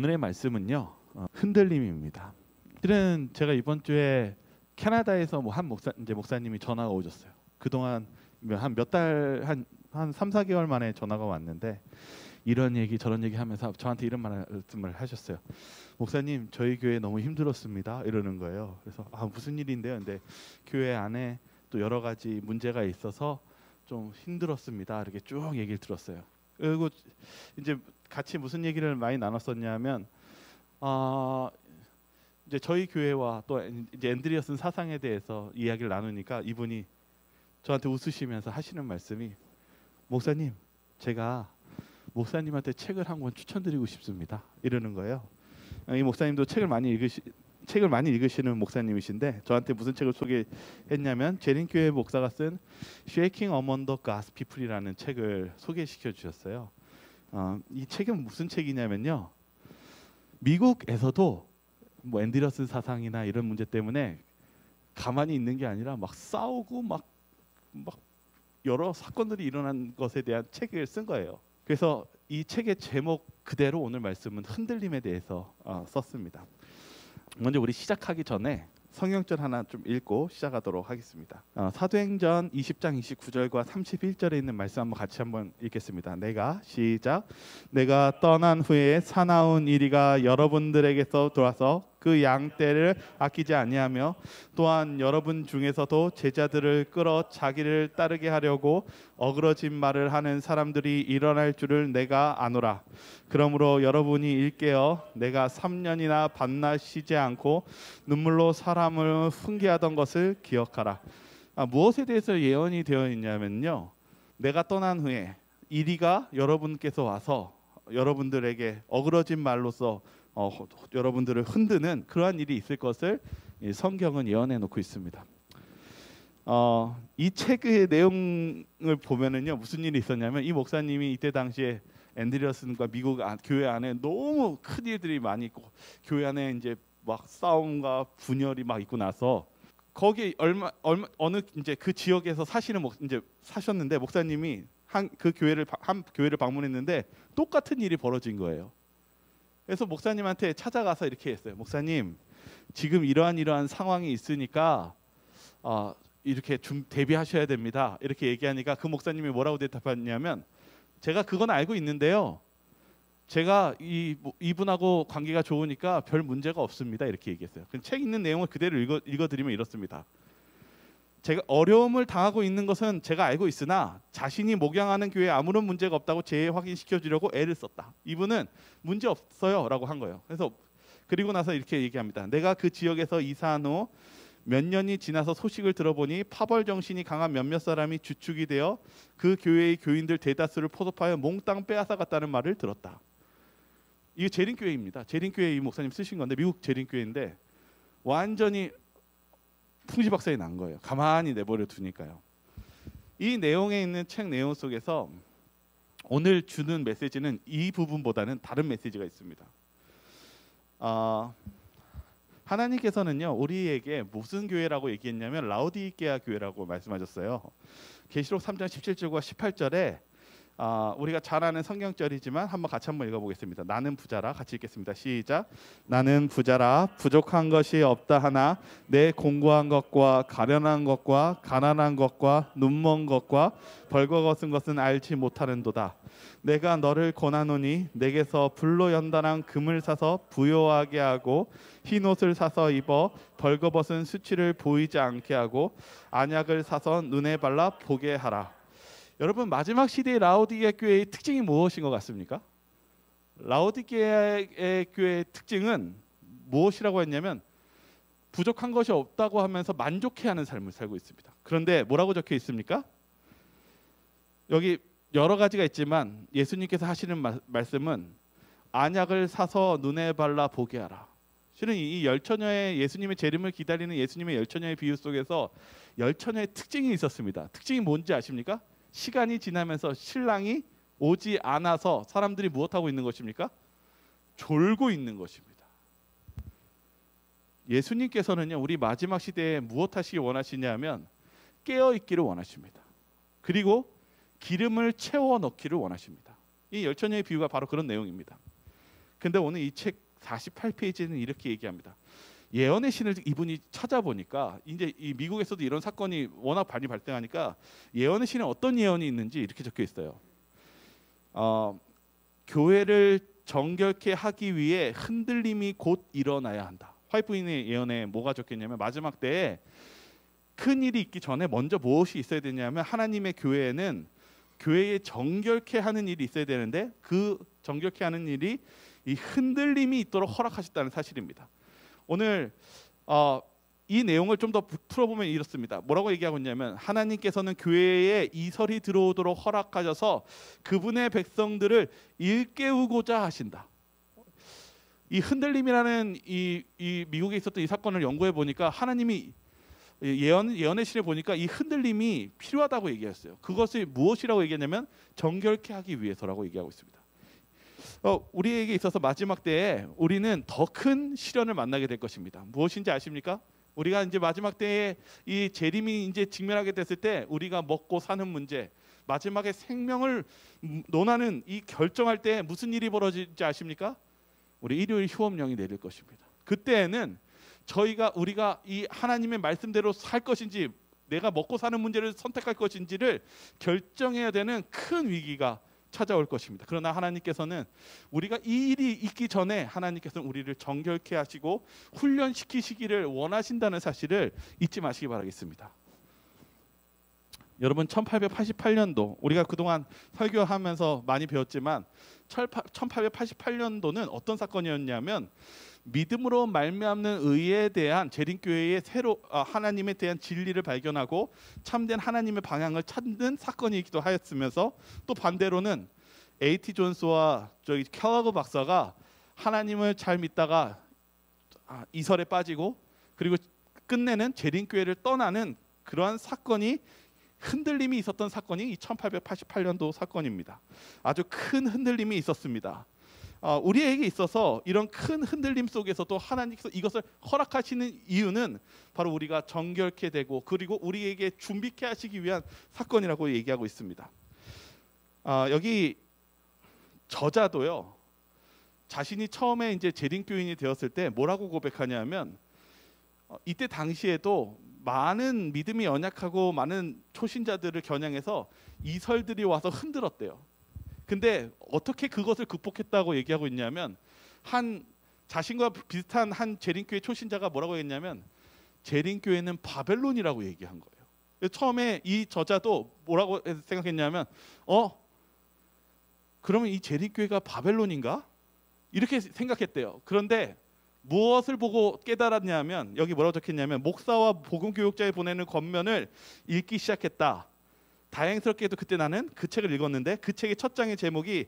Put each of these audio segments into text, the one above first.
오늘의 말씀은요, 흔들림입니다. 실은 제가 이번 주에 캐나다에서 한 목사님이 전화가 오셨어요. 그동안 한 몇 달, 한 3, 4개월 만에 전화가 왔는데 이런 얘기 저런 얘기 하면서 저한테 이런 말씀을 하셨어요. 목사님, 저희 교회 너무 힘들었습니다. 이러는 거예요. 그래서 무슨 일인데요? 근데 교회 안에 또 여러 가지 문제가 있어서 좀 힘들었습니다. 이렇게 쭉 얘기를 들었어요. 그리고 이제 같이 무슨 얘기를 많이 나눴었냐면 이제 저희 교회와 또 이제 앤드리어슨 사상에 대해서 이야기를 나누니까 이분이 저한테 웃으시면서 하시는 말씀이, 목사님, 제가 목사님한테 책을 한 권 추천드리고 싶습니다. 이러는 거예요. 이 목사님도 책을 많이 읽으시는 목사님이신데 저한테 무슨 책을 소개했냐면 제린교회 목사가 쓴 Shaking Among the God's People이라는 책을 소개시켜 주셨어요. 이 책은 무슨 책이냐면요, 미국에서도 뭐 앤더슨 사상이나 이런 문제 때문에 가만히 있는 게 아니라 막 싸우고 막 여러 사건들이 일어난 것에 대한 책을 쓴 거예요. 그래서 이 책의 제목 그대로 오늘 말씀은 흔들림에 대해서 썼습니다. 먼저 우리 시작하기 전에 성경절 하나 좀 읽고 시작하도록 하겠습니다. 사도행전 20장 29절과 31절에 있는 말씀 같이 한번 읽겠습니다. 내가 떠난 후에 사나운 이리가 여러분들에게서 돌아서 그 양떼를 아끼지 아니하며 또한 여러분 중에서도 제자들을 끌어 자기를 따르게 하려고 어그러진 말을 하는 사람들이 일어날 줄을 내가 아노라. 그러므로 여러분이 일깨어 내가 3년이나 밤낮 쉬지 않고 눈물로 사람을 훈계하던 것을 기억하라. 무엇에 대해서 예언이 되어 있냐면요, 내가 떠난 후에 이리가 여러분께서 와서 여러분들에게 어그러진 말로서 여러분들을 흔드는 그러한 일이 있을 것을 성경은 예언해 놓고 있습니다. 이 책의 내용을 보면은요, 무슨 일이 있었냐면 이 목사님이 이때 당시에 앤드리어슨과 미국 교회 안에 너무 큰 일들이 많이 있고 교회 안에 이제 막 싸움과 분열이 막 있고 나서 거기 어느 이제 그 지역에서 사셨는데 목사님이 한 교회를 방문했는데 똑같은 일이 벌어진 거예요. 그래서 목사님한테 찾아가서 이렇게 했어요. 목사님, 지금 이러한 상황이 있으니까 이렇게 대비하셔야 됩니다. 이렇게 얘기하니까 그 목사님이 뭐라고 대답했냐면, 제가 그건 알고 있는데요, 제가 이분하고 관계가 좋으니까 별 문제가 없습니다. 이렇게 얘기했어요. 책 있는 내용을 그대로 읽어드리면 이렇습니다. 제가 어려움을 당하고 있는 것은 제가 알고 있으나 자신이 목양하는 교회에 아무런 문제가 없다고 재확인시켜 주려고 애를 썼다. 이분은 문제 없어요 라고 한 거예요. 그리고 나서 이렇게 얘기합니다. 내가 그 지역에서 이사한 후 몇 년이 지나서 소식을 들어보니 파벌 정신이 강한 몇몇 사람이 주축이 되어 그 교회의 교인들 대다수를 포섭하여 몽땅 빼앗아갔다는 말을 들었다. 이게 제린교회입니다. 제린교회 이 목사님 쓰신 건데 미국 제린교회인데 완전히 풍지박산이 난 거예요. 가만히 내버려 두니까요. 이 내용에 있는 책 내용 속에서 오늘 주는 메시지는 이 부분보다는 다른 메시지가 있습니다. 하나님께서는요, 우리에게 무슨 교회라고 얘기했냐면 라오디게아 교회라고 말씀하셨어요. 계시록 3장 17절과 18절에 우리가 잘 아는 성경절이지만 같이 한번 읽어보겠습니다. 나는 부자라, 같이 읽겠습니다. 시작. 나는 부자라, 부족한 것이 없다 하나 내 공고한 것과 가련한 것과 가난한 것과 눈먼 것과 벌거벗은 것은 알지 못하는도다. 내가 너를 권하노니 내게서 불로 연단한 금을 사서 부요하게 하고 흰 옷을 사서 입어 벌거벗은 수치를 보이지 않게 하고 안약을 사서 눈에 발라 보게 하라. 여러분, 마지막 시대의 라오디게아 교회의 특징이 무엇인 것 같습니까? 라오디게아 교회의 특징은 무엇이라고 했냐면 부족한 것이 없다고 하면서 만족해하는 삶을 살고 있습니다. 그런데 뭐라고 적혀 있습니까? 여기 여러 가지가 있지만 예수님께서 하시는 말씀은 안약을 사서 눈에 발라 보게 하라. 실은 이 열처녀의 예수님의 재림을 기다리는 예수님의 열처녀의 비유 속에서 열처녀의 특징이 있었습니다. 특징이 뭔지 아십니까? 시간이 지나면서 신랑이 오지 않아서 사람들이 무엇하고 있는 것입니까? 졸고 있는 것입니다. 예수님께서는요, 우리 마지막 시대에 무엇 하시기 원하시냐면 깨어 있기를 원하십니다. 그리고 기름을 채워 넣기를 원하십니다. 이 열처녀의 비유가 바로 그런 내용입니다. 근데 오늘 이 책 48페이지에는 이렇게 얘기합니다. 예언의 신을 이분이 찾아보니까 이제 이 미국에서도 이런 사건이 워낙 많이 발생하니까 예언의 신에 어떤 예언이 있는지 이렇게 적혀 있어요. 교회를 정결케 하기 위해 흔들림이 곧 일어나야 한다. 화이트부인의 예언에 뭐가 적혀있냐면 마지막 때에 큰 일이 있기 전에 먼저 무엇이 있어야 되냐면 하나님의 교회에는 교회에 정결케 하는 일이 있어야 되는데 그 정결케 하는 일이 이 흔들림이 있도록 허락하셨다는 사실입니다. 오늘 이 내용을 좀 더 풀어보면 이렇습니다. 뭐라고 얘기하고 있냐면 하나님께서는 교회에 이설이 들어오도록 허락하셔서 그분의 백성들을 일깨우고자 하신다. 이 흔들림이라는 이 미국에 있었던 이 사건을 연구해 보니까 하나님이 예언의 신에 보니까 이 흔들림이 필요하다고 얘기했어요. 그것이 무엇이라고 얘기했냐면 정결케 하기 위해서라고 얘기하고 있습니다. 우리에게 있어서 마지막 때에 우리는 더 큰 시련을 만나게 될 것입니다. 무엇인지 아십니까? 우리가 이제 마지막 때에 이 재림이 이제 직면하게 됐을 때 우리가 먹고 사는 문제, 마지막에 생명을 논하는 이 결정할 때 무슨 일이 벌어질지 아십니까? 우리 일요일 휴업령이 내릴 것입니다. 그때에는 우리가 이 하나님의 말씀대로 살 것인지 내가 먹고 사는 문제를 선택할 것인지를 결정해야 되는 큰 위기가 찾아올 것입니다. 그러나 하나님께서는 우리가 이 일이 있기 전에 하나님께서는 우리를 정결케 하시고 훈련시키시기를 원하신다는 사실을 잊지 마시기 바라겠습니다. 여러분 1888년도 우리가 그동안 설교하면서 많이 배웠지만 1888년도는 어떤 사건이었냐면 믿음으로 말미암는 의에 대한 재림교회의 하나님에 대한 진리를 발견하고 참된 하나님의 방향을 찾는 사건이기도 하였으면서 또 반대로는 A.T. 존스와 켈러그 박사가 하나님을 잘 믿다가 이설에 빠지고 그리고 끝내는 재림교회를 떠나는 그러한 사건이 흔들림이 있었던 사건이 1888년도 사건입니다. 아주 큰 흔들림이 있었습니다. 우리에게 있어서 이런 큰 흔들림 속에서도 하나님께서 이것을 허락하시는 이유는 바로 우리가 정결케 되고 그리고 우리에게 준비케 하시기 위한 사건이라고 얘기하고 있습니다. 여기 저자도요. 자신이 처음에 이제 재림교인이 되었을 때 뭐라고 고백하냐면 이때 당시에도 많은 믿음이 연약하고 많은 초신자들을 겨냥해서 이설들이 와서 흔들었대요. 근데 어떻게 그것을 극복했다고 얘기하고 있냐면 자신과 비슷한 한 재림교회 초신자가 뭐라고 했냐면 재림교회는 바벨론이라고 얘기한 거예요. 처음에 이 저자도 뭐라고 생각했냐면 그러면 이 재림교회가 바벨론인가? 이렇게 생각했대요. 그런데 무엇을 보고 깨달았냐면 여기 뭐라고 적혔냐면 목사와 복음교육자에 보내는 권면을 읽기 시작했다. 다행스럽게도 그때 나는 그 책을 읽었는데 그 책의 첫 장의 제목이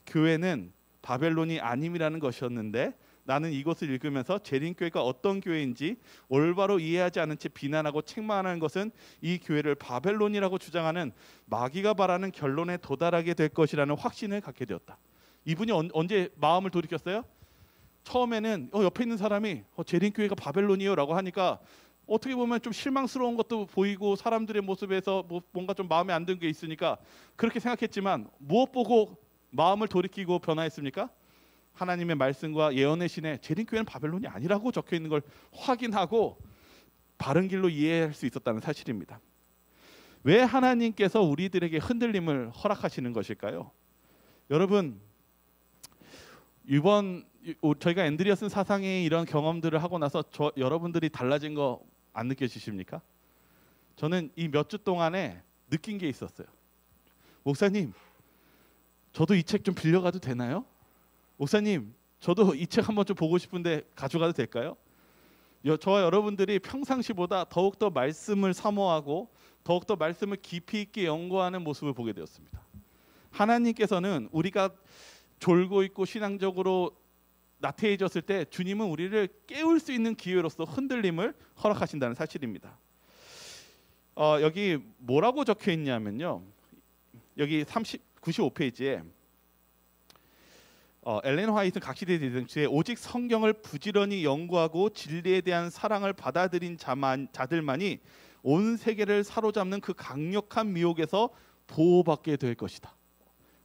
교회는 바벨론이 아님이라는 것이었는데 나는 이것을 읽으면서 재림교회가 어떤 교회인지 올바로 이해하지 않은 채 비난하고 책망하는 것은 이 교회를 바벨론이라고 주장하는 마귀가 바라는 결론에 도달하게 될 것이라는 확신을 갖게 되었다. 이분이 언제 마음을 돌이켰어요? 처음에는 옆에 있는 사람이 재림교회가 바벨론이요 라고 하니까 어떻게 보면 좀 실망스러운 것도 보이고 사람들의 모습에서 뭔가 좀 마음에 안 드는 게 있으니까 그렇게 생각했지만 무엇 보고 마음을 돌이키고 변화했습니까? 하나님의 말씀과 예언의 신에 재림교회는 바벨론이 아니라고 적혀있는 걸 확인하고 바른 길로 이해할 수 있었다는 사실입니다. 왜 하나님께서 우리들에게 흔들림을 허락하시는 것일까요? 여러분 이번 저희가 앤드리어슨 사상의 이런 경험들을 하고 나서 여러분들이 달라진 거 안 느껴지십니까? 저는 이 몇 주 동안에 느낀 게 있었어요. 목사님, 저도 이 책 좀 빌려가도 되나요? 목사님, 저도 이 책 한번 좀 보고 싶은데 가져가도 될까요? 저와 여러분들이 평상시보다 더욱더 말씀을 사모하고 더욱더 말씀을 깊이 있게 연구하는 모습을 보게 되었습니다. 하나님께서는 우리가 졸고 있고 신앙적으로 나태해졌을 때 주님은 우리를 깨울 수 있는 기회로서 흔들림을 허락하신다는 사실입니다. 여기 뭐라고 적혀 있냐면요. 여기 95페이지에 엘렌 화이트 각시대 대등치에 오직 성경을 부지런히 연구하고 진리에 대한 사랑을 받아들인 자들만이 온 세계를 사로잡는 그 강력한 미혹에서 보호받게 될 것이다.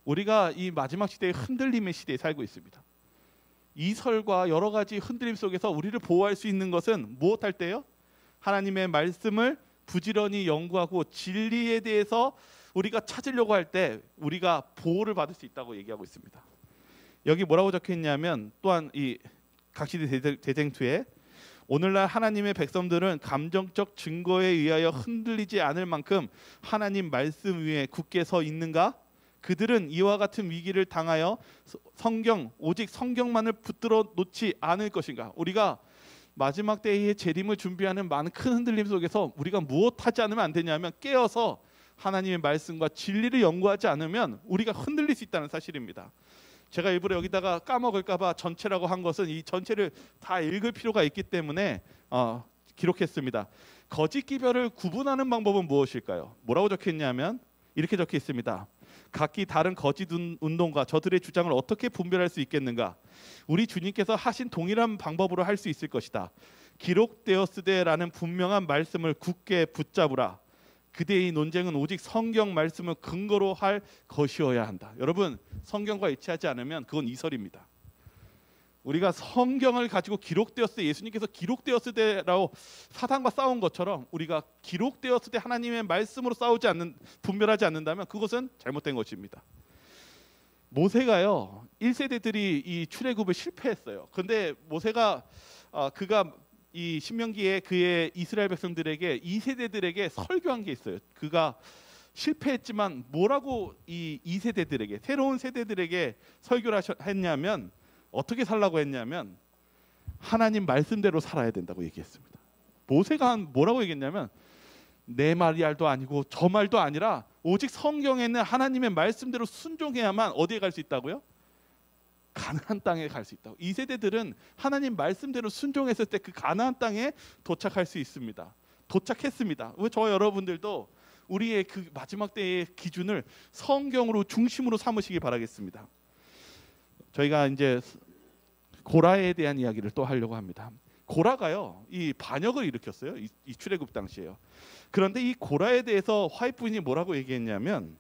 우리가 이 마지막 시대의 흔들림의 시대에 살고 있습니다. 이설과 여러 가지 흔들림 속에서 우리를 보호할 수 있는 것은 무엇할 때요? 하나님의 말씀을 부지런히 연구하고 진리에 대해서 우리가 찾으려고 할 때 우리가 보호를 받을 수 있다고 얘기하고 있습니다. 여기 뭐라고 적혀 있냐면 또한 이 각시대 대쟁투에 오늘날 하나님의 백성들은 감정적 증거에 의하여 흔들리지 않을 만큼 하나님 말씀 위에 굳게 서 있는가? 그들은 이와 같은 위기를 당하여 오직 성경만을 붙들어 놓지 않을 것인가? 우리가 마지막 때의 재림을 준비하는 많은 큰 흔들림 속에서 우리가 무엇하지 않으면 안 되냐면 깨어서 하나님의 말씀과 진리를 연구하지 않으면 우리가 흔들릴 수 있다는 사실입니다. 제가 일부러 여기다가 까먹을까봐 전체라고 한 것은 이 전체를 다 읽을 필요가 있기 때문에 기록했습니다. 거짓 기별을 구분하는 방법은 무엇일까요? 뭐라고 적혀 있냐면 이렇게 적혀 있습니다. 각기 다른 거짓 운동가 저들의 주장을 어떻게 분별할 수 있겠는가? 우리 주님께서 하신 동일한 방법으로 할 수 있을 것이다. 기록되었으되라는 분명한 말씀을 굳게 붙잡으라. 그대의 논쟁은 오직 성경 말씀을 근거로 할 것이어야 한다. 여러분, 성경과 일치하지 않으면 그건 이설입니다. 우리가 성경을 가지고 기록되었을 때 예수님께서 기록되었을 때라고 사단과 싸운 것처럼 우리가 기록되었을 때 하나님의 말씀으로 분별하지 않는다면 그것은 잘못된 것입니다. 모세가요 1세대들이 이 출애굽을 실패했어요. 그런데 모세가 그가 이 신명기에 그의 이스라엘 백성들에게 2세대들에게 설교한 게 있어요. 그가 실패했지만 뭐라고 이 2세대들에게 새로운 세대들에게 설교를 했냐면 어떻게 살라고 했냐면 하나님 말씀대로 살아야 된다고 얘기했습니다. 모세가 뭐라고 얘기했냐면 내 말도 아니고 저 말도 아니라 오직 성경에 있는 하나님의 말씀대로 순종해야만 어디에 갈 수 있다고요? 가나안 땅에 갈 수 있다고. 이 세대들은 하나님 말씀대로 순종했을 때 그 가나안 땅에 도착할 수 있습니다. 도착했습니다. 왜 저와 여러분들도 우리의 그 마지막 때의 기준을 성경으로 중심으로 삼으시기 바라겠습니다. 저희가 이제 고라에 대한 이야기를 또 하려고 합니다. 고라가요 이 반역을 일으켰어요. 이 출애굽 당시에요. 그런데 이 고라에 대해서 화이트 부인이 뭐라고 얘기했냐면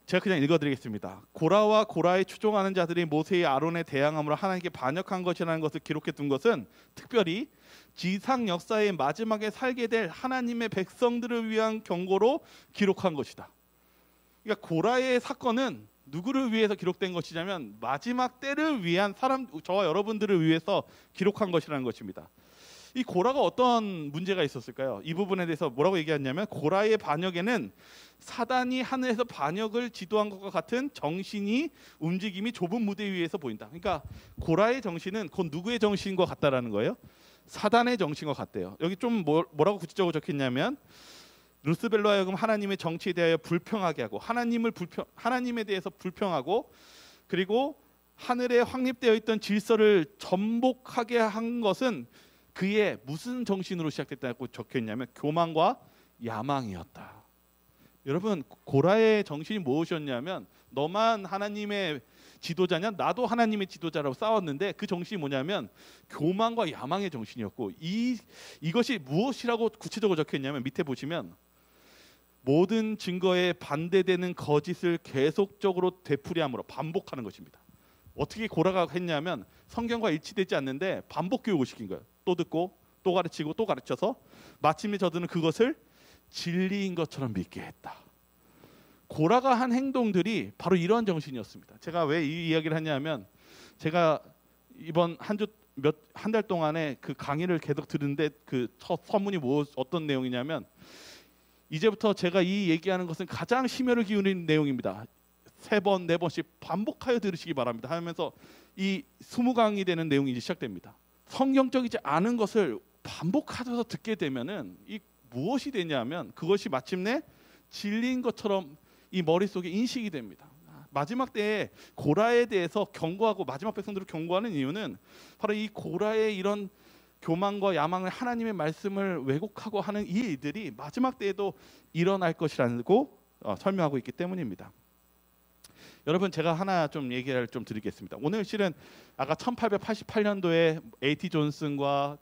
제가 그냥 읽어드리겠습니다. 고라와 고라에 추종하는 자들이 모세의 아론에 대항함으로 하나님께 반역한 것이라는 것을 기록해 둔 것은 특별히 지상 역사의 마지막에 살게 될 하나님의 백성들을 위한 경고로 기록한 것이다. 그러니까 고라의 사건은 누구를 위해서 기록된 것이냐면 마지막 때를 위한 저와 여러분들을 위해서 기록한 것이라는 것입니다. 이 고라가 어떤 문제가 있었을까요? 이 부분에 대해서 뭐라고 얘기했냐면 고라의 반역에는 사단이 하늘에서 반역을 지도한 것과 같은 정신이 움직임이 좁은 무대 위에서 보인다. 그러니까 고라의 정신은 곧 누구의 정신과 같다라는 거예요? 사단의 정신과 같대요. 여기 좀 뭐라고 구체적으로 적혔냐면 루스벨로 하여금 하나님의 정치에 대하여 불평하게 하고 하나님에 대해서 불평하고 그리고 하늘에 확립되어 있던 질서를 전복하게 한 것은 그의 무슨 정신으로 시작됐다고 적혀있냐면 교만과 야망이었다. 여러분 고라의 정신이 무엇이었냐면 너만 하나님의 지도자냐 나도 하나님의 지도자라고 싸웠는데 그 정신이 뭐냐면 교만과 야망의 정신이었고 이것이 무엇이라고 구체적으로 적혀있냐면 밑에 보시면 모든 증거에 반대되는 거짓을 계속적으로 되풀이함으로 반복하는 것입니다. 어떻게 고라가 했냐면 성경과 일치되지 않는데 반복 교육을 시킨 거예요. 또 듣고 또 가르치고 또 가르쳐서 마침내 저들은 그것을 진리인 것처럼 믿게 했다. 고라가 한 행동들이 바로 이러한 정신이었습니다. 제가 왜 이 이야기를 하냐면 제가 이번 한 달 동안에 그 강의를 계속 들은데 그 첫 서문이 어떤 내용이냐면 이제부터 제가 이 얘기하는 것은 가장 심혈을 기울이는 내용입니다. 3번, 4번씩 반복하여 들으시기 바랍니다. 하면서 이 20강이 되는 내용이 이제 시작됩니다. 성경적이지 않은 것을 반복하셔서 듣게 되면은 이 무엇이 되냐면 그것이 마침내 진리인 것처럼 이 머릿속에 인식이 됩니다. 마지막 때에 고라에 대해서 경고하고 마지막 백성들을 경고하는 이유는 바로 이 고라의 이런 교만과 야망을 하나님의 말씀을 왜곡하고 하는 이 일들이 마지막 때에도 일어날 것이라고 설명하고 있기 때문입니다. 여러분 제가 하나 좀 얘기를 좀 드리겠습니다. 오늘 실은 아까 1888년도에 A.T. 존슨과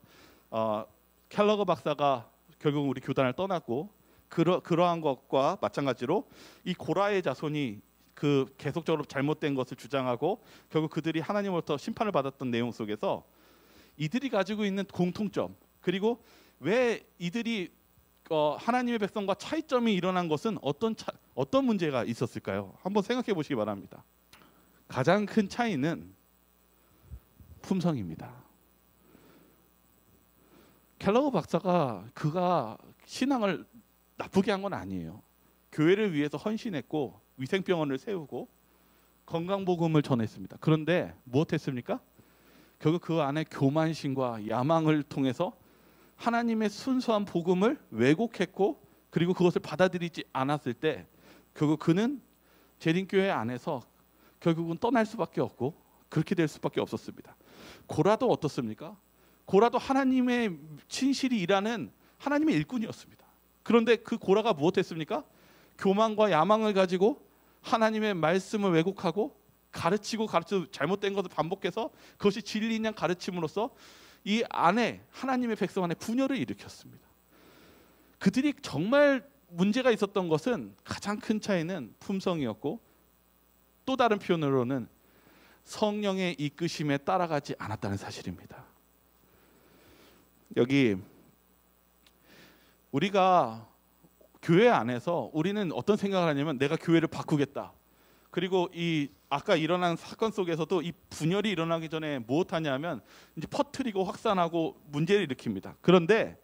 켈러거 박사가 결국 우리 교단을 떠났고 그러한 것과 마찬가지로 이 고라의 자손이 그 계속적으로 잘못된 것을 주장하고 결국 그들이 하나님으로부터 심판을 받았던 내용 속에서 이들이 가지고 있는 공통점, 그리고 왜 이들이 하나님의 백성과 차이점이 일어난 것은 어떤 문제가 있었을까요? 한번 생각해 보시기 바랍니다. 가장 큰 차이는 품성입니다. 켈러그 박사가 그가 신앙을 나쁘게 한 건 아니에요. 교회를 위해서 헌신했고 위생병원을 세우고 건강복음을 전했습니다. 그런데 무엇했습니까? 결국 그 안에 교만심과 야망을 통해서 하나님의 순수한 복음을 왜곡했고, 그리고 그것을 받아들이지 않았을 때 결국 그는 재림교회 안에서 결국은 떠날 수밖에 없고 그렇게 될 수밖에 없었습니다. 고라도 어떻습니까? 고라도 하나님의 진실이 일하는 하나님의 일꾼이었습니다. 그런데 그 고라가 무엇했습니까? 교만과 야망을 가지고 하나님의 말씀을 왜곡하고 가르치고 잘못된 것을 반복해서 그것이 진리냐 가르침으로써 이 안에 하나님의 백성 안에 분열을 일으켰습니다. 그들이 정말 문제가 있었던 것은 가장 큰 차이는 품성이었고, 또 다른 표현으로는 성령의 이끄심에 따라가지 않았다는 사실입니다. 여기 우리가 교회 안에서 우리는 어떤 생각을 하냐면 내가 교회를 바꾸겠다. 그리고 이 아까 일어난 사건 속에서도 이 분열이 일어나기 전에 무엇하냐면 이제 퍼뜨리고 확산하고 문제를 일으킵니다. 그런데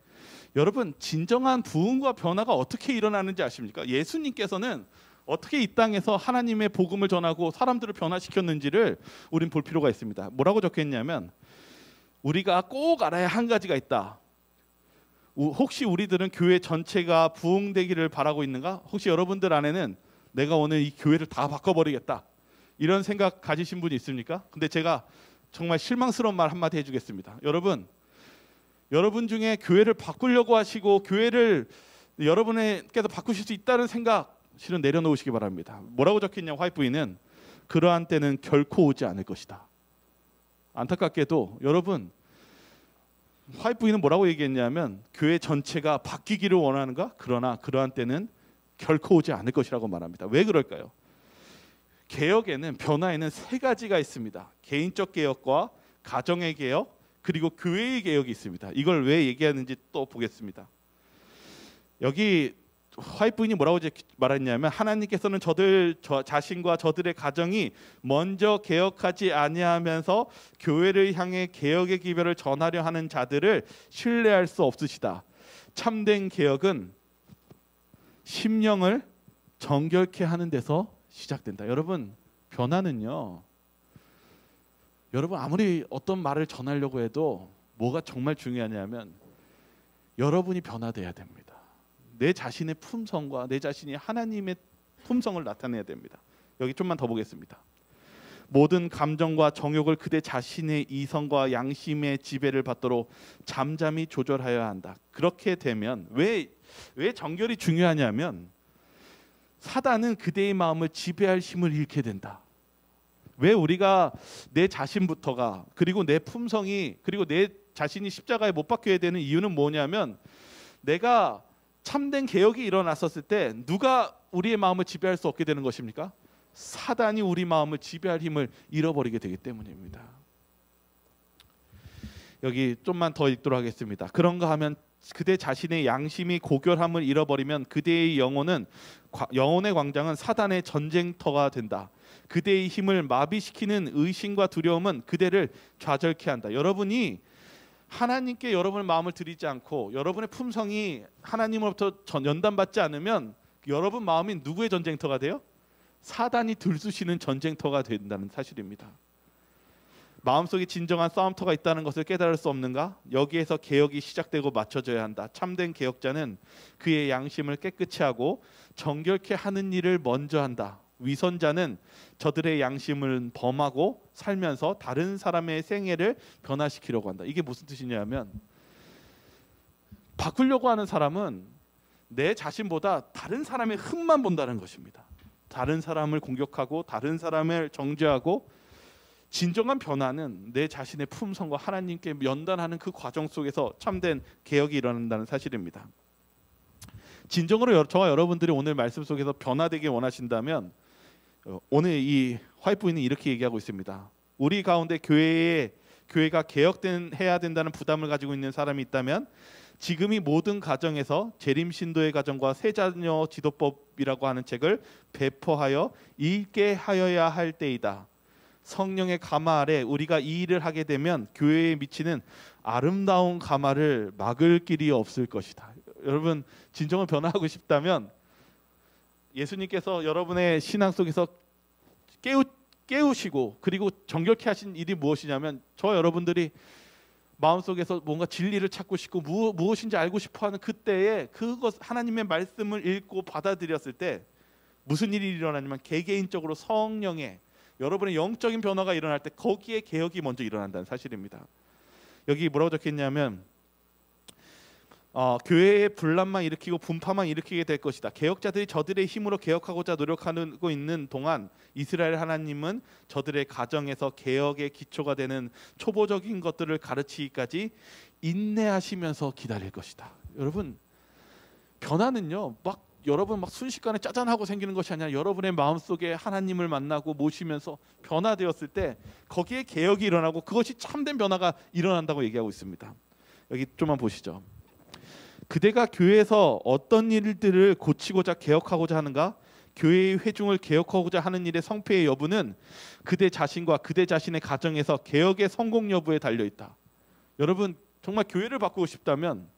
여러분, 진정한 부흥과 변화가 어떻게 일어나는지 아십니까? 예수님께서는 어떻게 이 땅에서 하나님의 복음을 전하고 사람들을 변화시켰는지를 우린 볼 필요가 있습니다. 뭐라고 적혀있냐면 우리가 꼭 알아야 한 가지가 있다. 혹시 우리들은 교회 전체가 부흥되기를 바라고 있는가? 혹시 여러분들 안에는 내가 오늘 이 교회를 다 바꿔버리겠다 이런 생각 가지신 분이 있습니까? 근데 제가 정말 실망스러운 말 한마디 해주겠습니다. 여러분 중에 교회를 바꾸려고 하시고 교회를 여러분께서 바꾸실 수 있다는 생각 실은 내려놓으시기 바랍니다. 뭐라고 적혀있냐, 화이트부인은 그러한 때는 결코 오지 않을 것이다. 안타깝게도 여러분, 화이트부인은 뭐라고 얘기했냐면 교회 전체가 바뀌기를 원하는가? 그러나 그러한 때는 결코 오지 않을 것이라고 말합니다. 왜 그럴까요? 개혁에는, 변화에는 세 가지가 있습니다. 개인적 개혁과 가정의 개혁, 그리고 교회의 개혁이 있습니다. 이걸 왜 얘기하는지 또 보겠습니다. 여기 화이트부인이 뭐라고 말했냐면 하나님께서는 저 자신과 저들의 가정이 먼저 개혁하지 아니하면서 교회를 향해 개혁의 기별을 전하려 하는 자들을 신뢰할 수 없으시다. 참된 개혁은 심령을 정결케 하는 데서 시작된다. 여러분, 변화는요, 여러분 아무리 어떤 말을 전하려고 해도 뭐가 정말 중요하냐면 여러분이 변화돼야 됩니다. 내 자신의 품성과 내 자신이 하나님의 품성을 나타내야 됩니다. 여기 좀만 더 보겠습니다. 모든 감정과 정욕을 그대 자신의 이성과 양심의 지배를 받도록 잠잠히 조절하여야 한다. 그렇게 되면 왜 정결이 중요하냐면 사단은 그대의 마음을 지배할 힘을 잃게 된다. 왜 우리가 내 자신부터가, 그리고 내 품성이, 그리고 내 자신이 십자가에 못 박혀야 되는 이유는 뭐냐면 내가 참된 개혁이 일어났었을 때 누가 우리의 마음을 지배할 수 없게 되는 것입니까? 사단이 우리 마음을 지배할 힘을 잃어버리게 되기 때문입니다. 여기 좀만 더 읽도록 하겠습니다. 그런가 하면 그대 자신의 양심이 고결함을 잃어버리면 그대의 영혼의 광장은 사단의 전쟁터가 된다. 그대의 힘을 마비시키는 의심과 두려움은 그대를 좌절케 한다. 여러분이 하나님께 여러분의 마음을 드리지 않고 여러분의 품성이 하나님으로부터 연단받지 않으면 여러분 마음이 누구의 전쟁터가 돼요? 사단이 들쑤시는 전쟁터가 된다는 사실입니다. 마음속에 진정한 싸움터가 있다는 것을 깨달을 수 없는가? 여기에서 개혁이 시작되고 맞춰져야 한다. 참된 개혁자는 그의 양심을 깨끗이 하고 정결케 하는 일을 먼저 한다. 위선자는 저들의 양심을 범하고 살면서 다른 사람의 생애를 변화시키려고 한다. 이게 무슨 뜻이냐면 바꾸려고 하는 사람은 내 자신보다 다른 사람의 흠만 본다는 것입니다. 다른 사람을 공격하고 다른 사람을 정죄하고, 진정한 변화는 내 자신의 품성과 하나님께 연단하는 그 과정 속에서 참된 개혁이 일어난다는 사실입니다. 진정으로 저와 여러분들이 오늘 말씀 속에서 변화되길 원하신다면 오늘 이 화이트 부인은 이렇게 얘기하고 있습니다. 우리 가운데 교회가 해야 된다는 부담을 가지고 있는 사람이 있다면 지금이 모든 가정에서 재림 신도의 가정과 세자녀 지도법이라고 하는 책을 배포하여 읽게 하여야 할 때이다. 성령의 가마 아래 우리가 이 일을 하게 되면 교회에 미치는 아름다운 가마를 막을 길이 없을 것이다. 여러분, 진정을 변화하고 싶다면 예수님께서 여러분의 신앙 속에서 깨우시고 그리고 정결케 하신 일이 무엇이냐면, 저 여러분들이 마음속에서 뭔가 진리를 찾고 싶고 무엇인지 알고 싶어하는 그때에 그것 하나님의 말씀을 읽고 받아들였을 때 무슨 일이 일어나냐면, 개개인적으로 성령의 여러분의 영적인 변화가 일어날 때 거기에 개혁이 먼저 일어난다는 사실입니다. 여기 뭐라고 적혀있냐면, 교회의 분란만 일으키고 분파만 일으키게 될 것이다. 개혁자들이 저들의 힘으로 개혁하고자 노력하고 있는 동안 이스라엘 하나님은 저들의 가정에서 개혁의 기초가 되는 초보적인 것들을 가르치기까지 인내하시면서 기다릴 것이다. 여러분, 변화는요 여러분 순식간에 짜잔하고 생기는 것이 아니라 여러분의 마음속에 하나님을 만나고 모시면서 변화되었을 때 거기에 개혁이 일어나고 그것이 참된 변화가 일어난다고 얘기하고 있습니다. 여기 좀만 보시죠. 그대가 교회에서 어떤 일들을 고치고자 개혁하고자 하는가? 교회의 회중을 개혁하고자 하는 일의 성패의 여부는 그대 자신과 그대 자신의 가정에서 개혁의 성공 여부에 달려있다. 여러분, 정말 교회를 바꾸고 싶다면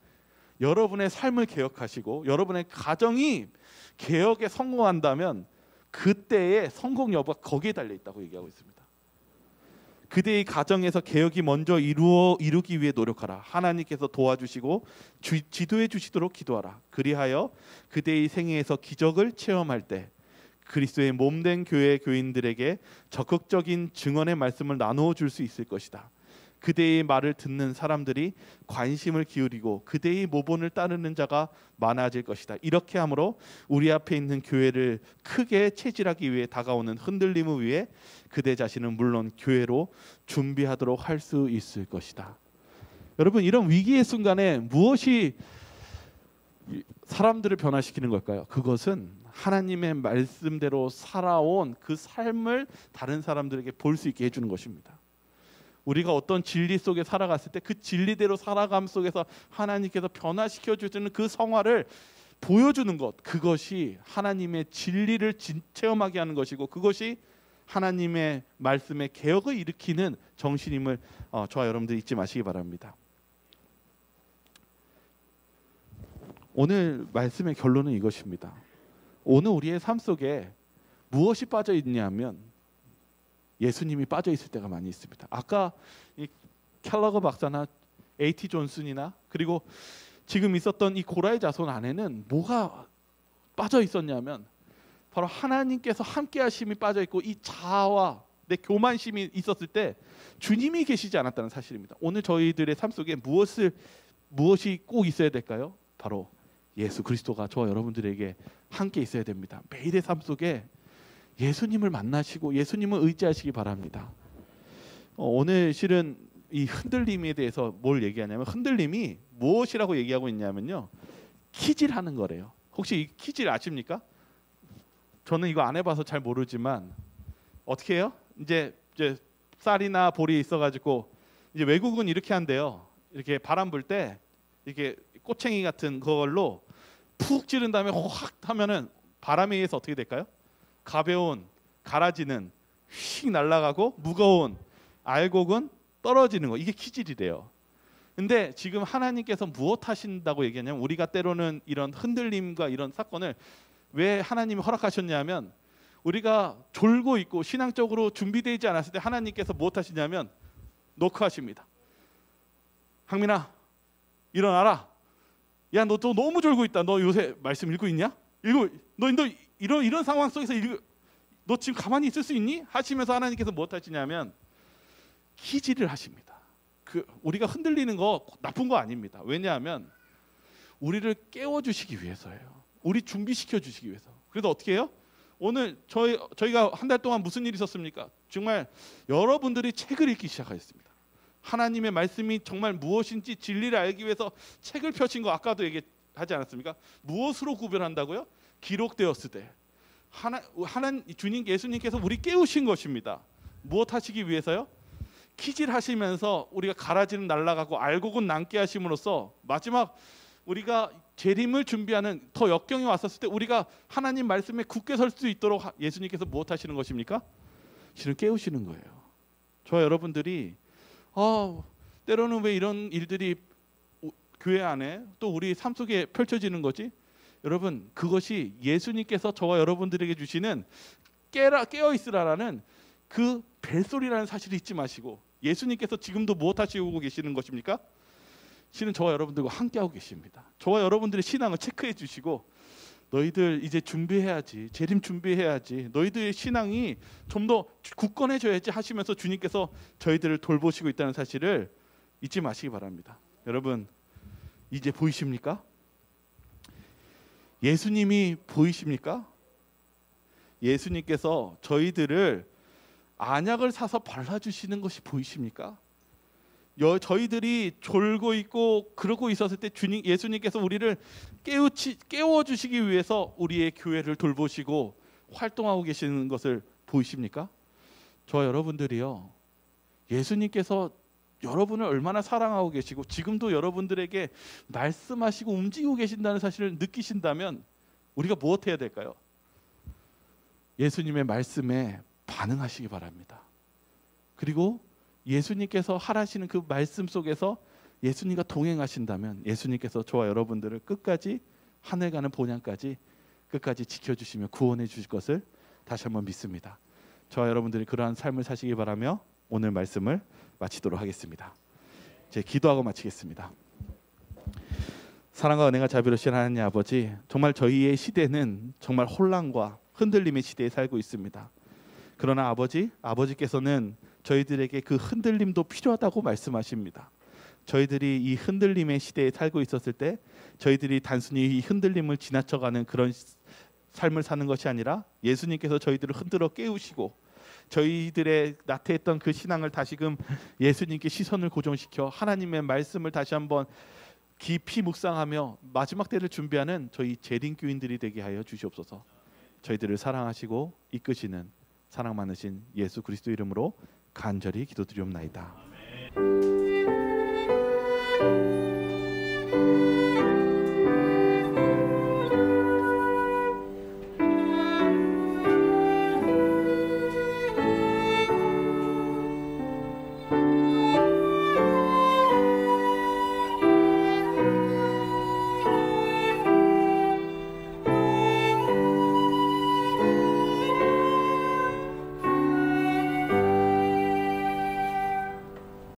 여러분의 삶을 개혁하시고 여러분의 가정이 개혁에 성공한다면 그때의 성공 여부가 거기에 달려있다고 얘기하고 있습니다. 그대의 가정에서 개혁이 먼저 이루기 위해 노력하라. 하나님께서 도와주시고 지도해 주시도록 기도하라. 그리하여 그대의 생애에서 기적을 체험할 때 그리스도의 몸된 교회 교인들에게 적극적인 증언의 말씀을 나누어 줄 수 있을 것이다. 그대의 말을 듣는 사람들이 관심을 기울이고 그대의 모본을 따르는 자가 많아질 것이다. 이렇게 함으로 우리 앞에 있는 교회를 크게 체질하기 위해 다가오는 흔들림을 위해 그대 자신은 물론 교회로 준비하도록 할 수 있을 것이다. 여러분, 이런 위기의 순간에 무엇이 사람들을 변화시키는 걸까요? 그것은 하나님의 말씀대로 살아온 그 삶을 다른 사람들에게 볼 수 있게 해주는 것입니다. 우리가 어떤 진리 속에 살아갔을 때 그 진리대로 살아감 속에서 하나님께서 변화시켜 주시는 그 성화를 보여주는 것, 그것이 하나님의 진리를 체험하게 하는 것이고 그것이 하나님의 말씀의 개혁을 일으키는 정신임을 저와 여러분들 잊지 마시기 바랍니다. 오늘 말씀의 결론은 이것입니다. 오늘 우리의 삶 속에 무엇이 빠져 있냐면 예수님이 빠져 있을 때가 많이 있습니다. 아까 이 켈러거 박사나 A.T. 존슨이나 그리고 지금 있었던 이 고라의 자손 안에는 뭐가 빠져 있었냐면 바로 하나님께서 함께 하심이 빠져 있고 이 자아와 내 교만심이 있었을 때 주님이 계시지 않았다는 사실입니다. 오늘 저희들의 삶 속에 무엇이 꼭 있어야 될까요? 바로 예수 그리스도가 저와 여러분들에게 함께 있어야 됩니다. 매일의 삶 속에 예수님을 만나시고 예수님을 의지하시기 바랍니다. 오늘 실은 이 흔들림에 대해서 뭘 얘기하냐면 흔들림이 무엇이라고 얘기하고 있냐면요, 키질하는 거래요. 혹시 이 키질 아십니까? 저는 이거 안 해봐서 잘 모르지만 어떻게 해요? 이제 쌀이나 볼이 있어가지고 이제 외국은 이렇게 한대요. 이렇게 바람 불 때 이렇게 꼬챙이 같은 그걸로 푹 찌른 다음에 확 하면은 바람에 의해서 어떻게 될까요? 가벼운 가라지는 휙 날아가고 무거운 알곡은 떨어지는 거, 이게 키질이래요. 근데 지금 하나님께서 무엇 하신다고 얘기하냐면 우리가 때로는 이런 흔들림과 이런 사건을 왜 하나님이 허락하셨냐면 우리가 졸고 있고 신앙적으로 준비되지 않았을 때 하나님께서 무엇 하시냐면 노크하십니다. 항민아 일어나라. 야, 너 너무 졸고 있다. 너 요새 말씀 읽고 있냐? 너 이런 상황 속에서 너 지금 가만히 있을 수 있니? 하시면서 하나님께서 무엇 하시냐면 키질을 하십니다. 우리가 흔들리는 거 나쁜 거 아닙니다. 왜냐하면 우리를 깨워주시기 위해서예요. 우리 준비시켜 주시기 위해서. 그래서 어떻게 해요? 오늘 저희가 한 달 동안 무슨 일이 있었습니까? 정말 여러분들이 책을 읽기 시작하셨습니다. 하나님의 말씀이 정말 무엇인지 진리를 알기 위해서 책을 펴신 거 아까도 얘기하지 않았습니까? 무엇으로 구별한다고요? 기록되었을 때 주님 예수님께서 우리 깨우신 것입니다. 무엇 하시기 위해서요? 키질하시면서 우리가 가라지는 날아가고 알곡은 남게 하심으로써 마지막 우리가 재림을 준비하는 더 역경이 왔었을 때 우리가 하나님 말씀에 굳게 설 수 있도록 예수님께서 무엇 하시는 것입니까? 실은 깨우시는 거예요. 저와 여러분들이 때로는 왜 이런 일들이 교회 안에 또 우리 삶 속에 펼쳐지는 거지? 여러분, 그것이 예수님께서 저와 여러분들에게 주시는 깨어 있으라라는 그 벨소리라는 사실을 잊지 마시고, 예수님께서 지금도 무엇 하시고 계시는 것입니까? 실은 저와 여러분들과 함께하고 계십니다. 저와 여러분들의 신앙을 체크해 주시고, 너희들 이제 준비해야지, 재림 준비해야지, 너희들의 신앙이 좀 더 굳건해져야지 하시면서 주님께서 저희들을 돌보시고 있다는 사실을 잊지 마시기 바랍니다. 여러분, 이제 보이십니까? 예수님이 보이십니까? 예수님께서 저희들을 안약을 사서 발라주시는 것이 보이십니까? 저희들이 졸고 있고 그러고 있었을 때 예수님께서 우리를 깨워주시기 위해서 우리의 교회를 돌보시고 활동하고 계시는 것을 보이십니까? 저와 여러분들이요, 예수님께서 여러분을 얼마나 사랑하고 계시고 지금도 여러분들에게 말씀하시고 움직이고 계신다는 사실을 느끼신다면 우리가 무엇 해야 될까요? 예수님의 말씀에 반응하시기 바랍니다. 그리고 예수님께서 하라시는 그 말씀 속에서 예수님과 동행하신다면 예수님께서 저와 여러분들을 끝까지 하늘 가는 본향까지 끝까지 지켜주시며 구원해 주실 것을 다시 한번 믿습니다. 저와 여러분들이 그러한 삶을 사시기 바라며 오늘 말씀을 마치도록 하겠습니다. 이제 기도하고 마치겠습니다. 사랑과 은혜가 자비로우신 하나님 아버지, 정말 저희의 시대는 정말 혼란과 흔들림의 시대에 살고 있습니다. 그러나 아버지께서는 저희들에게 그 흔들림도 필요하다고 말씀하십니다. 저희들이 이 흔들림의 시대에 살고 있었을 때 저희들이 단순히 이 흔들림을 지나쳐가는 그런 삶을 사는 것이 아니라 예수님께서 저희들을 흔들어 깨우시고 저희들의 나태했던 그 신앙을 다시금 예수님께 시선을 고정시켜 하나님의 말씀을 다시 한번 깊이 묵상하며 마지막 때를 준비하는 저희 재림교인들이 되게 하여 주시옵소서. 저희들을 사랑하시고 이끄시는 사랑 많으신 예수 그리스도 이름으로 간절히 기도드리옵나이다.